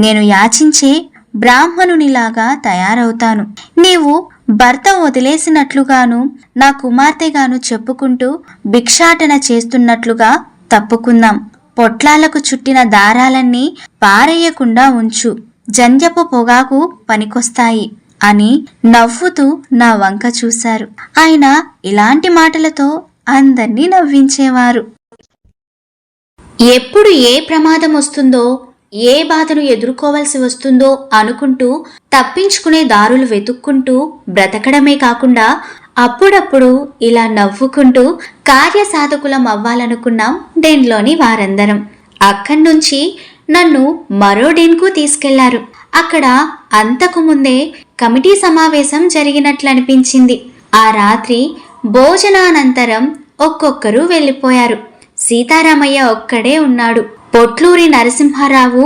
నేను యాచించే బ్రాహ్మణునిలాగా తయారవుతాను. నీవు భర్త వదిలేసినట్లుగాను నా కుమార్తెగాను చెప్పుకుంటూ భిక్షాటన చేస్తున్నట్లుగా తప్పుకుందాం. పొట్లాలకు చుట్టిన దారాలన్నీ పారేయకుండా ఉంచు, జంధ్యపు పొగాకు పనికొస్తాయి అని నవ్వుతూ నా వంక చూశారు. ఆయన ఇలాంటి మాటలతో అందర్నీ నవ్వించేవారు. ఎప్పుడు ఏ ప్రమాదం వస్తుందో, ఏ బాధను ఎదుర్కోవలసి వస్తుందో అనుకుంటూ తప్పించుకునే దారులు వెతుక్కుంటూ బ్రతకడమే కాకుండా అప్పుడప్పుడు ఇలా నవ్వుకుంటూ కార్యసాధకులం అవ్వాలనుకున్నాం డెన్లోని వారందరం. అక్కడి నుంచి నన్ను మరో డెన్కు తీసుకెళ్లారు. అక్కడ అంతకు ముందే కమిటీ సమావేశం జరిగినట్లనిపించింది. ఆ రాత్రి భోజనానంతరం ఒక్కొక్కరు వెళ్ళిపోయారు. సీతారామయ్య ఒక్కడే ఉన్నాడు. పొట్లూరి నరసింహారావు,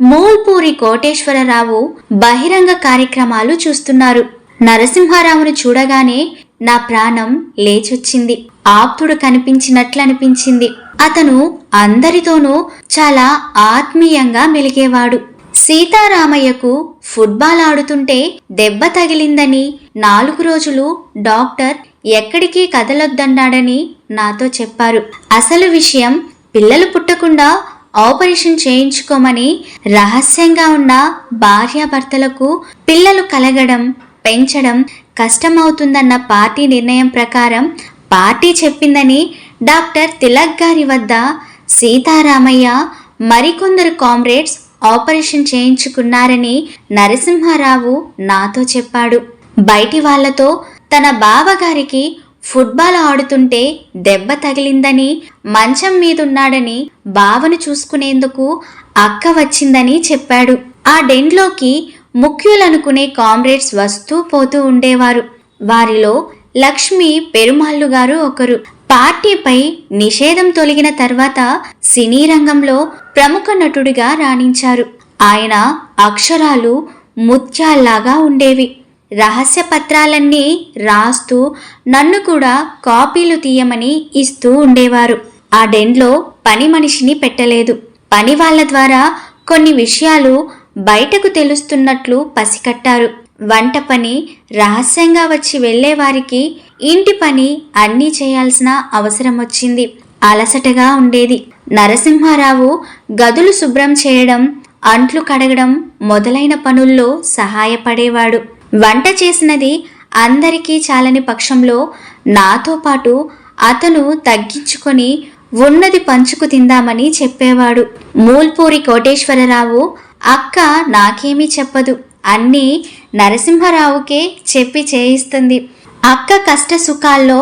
మూల్పూరి కోటేశ్వరరావు బహిరంగ కార్యక్రమాలు చూస్తున్నారు. నరసింహారావును చూడగానే నా ప్రాణం లేచొచ్చింది. ఆప్తుడు కనిపించినట్లనిపించింది. అతను అందరితోనూ చాలా ఆత్మీయంగా మెలిగేవాడు. సీతారామయ్యకు ఫుట్బాల్ ఆడుతుంటే దెబ్బ తగిలిందని 4 రోజులు డాక్టర్ ఎక్కడికి కదలొద్దన్నాడని నాతో చెప్పారు. అసలు విషయం పిల్లలు పుట్టకుండా ఆపరేషన్ చేయించుకోమని రహస్యంగా ఉన్న భార్యాభర్తలకు పిల్లలు కలగడం, పెంచడం కష్టమవుతుందన్న పార్టీ నిర్ణయం ప్రకారం పార్టీ చెప్పిందని డాక్టర్ తిలక్ గారి వద్ద సీతారామయ్య మరికొందరు కామ్రేడ్స్ ఆపరేషన్ చేయించుకున్నారని నరసింహారావు నాతో చెప్పాడు. బయటి వాళ్లతో తన బావగారికి ఫుట్బాల్ ఆడుతుంటే దెబ్బ తగిలిందని, మంచం మీదున్నాడని, బావను చూసుకునేందుకు అక్క వచ్చిందని చెప్పాడు. ఆ డెన్లోకి ముఖ్యులనుకునే కామ్రేడ్స్ వస్తూ పోతూ ఉండేవారు. వారిలో లక్ష్మీ పెరుమాళ్ళు గారు ఒకరు. పార్టీపై నిషేధం తొలగిన తర్వాత సినీ రంగంలో ప్రముఖ నటుడిగా రాణించారు. ఆయన అక్షరాలు ముత్యాల్లాగా ఉండేవి. రహస్య పత్రాలన్నీ రాస్తూ నన్ను కూడా కాపీలు తీయమని ఇస్తూ ఉండేవారు. ఆ డెన్లో పని మనిషిని పెట్టలేదు. పని వాళ్ల ద్వారా కొన్ని విషయాలు బయటకు తెలుస్తున్నట్లు పసికట్టారు. వంట పని రహస్యంగా వచ్చి వెళ్లేవారికి ఇంటి పని అన్నీ చేయాల్సిన అవసరం వచ్చింది. అలసటగా ఉండేది. నరసింహారావు గదులు శుభ్రం చేయడం, అంట్లు కడగడం మొదలైన పనుల్లో సహాయపడేవాడు. వంట చేసినది అందరికీ చాలని పక్షంలో నాతో పాటు అతను తగ్గించుకొని ఉన్నది పంచుకు తిందామని చెప్పేవాడు. మూల్పూరి కోటేశ్వరరావు అక్క నాకేమీ చెప్పదు, అన్నీ నరసింహారావుకే చెప్పి చేయిస్తుంది. అక్క కష్ట సుఖాల్లో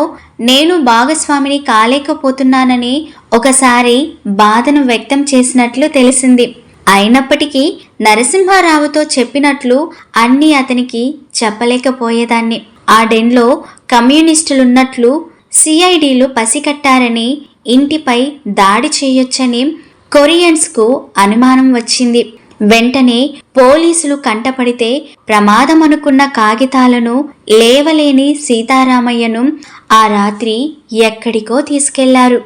నేను భాగస్వామిని కాలేకపోతున్నానని ఒకసారి బాధను వ్యక్తం చేసినట్లు తెలిసింది. అయినప్పటికీ నరసింహారావుతో చెప్పినట్లు అన్నీ అతనికి చెప్పలేకపోయేదాన్ని. ఆ డెన్లో కమ్యూనిస్టులున్నట్లు సిఐడీలు పసికట్టారని, ఇంటిపై దాడి చేయొచ్చని కొరియన్స్కు అనుమానం వచ్చింది. వెంటనే పోలీసులు కంటపడితే ప్రమాదమనుకున్న కాగితాలను లేవలేని సీతారామయ్యను ఆ రాత్రి ఎక్కడికో తీసుకెళ్లారు.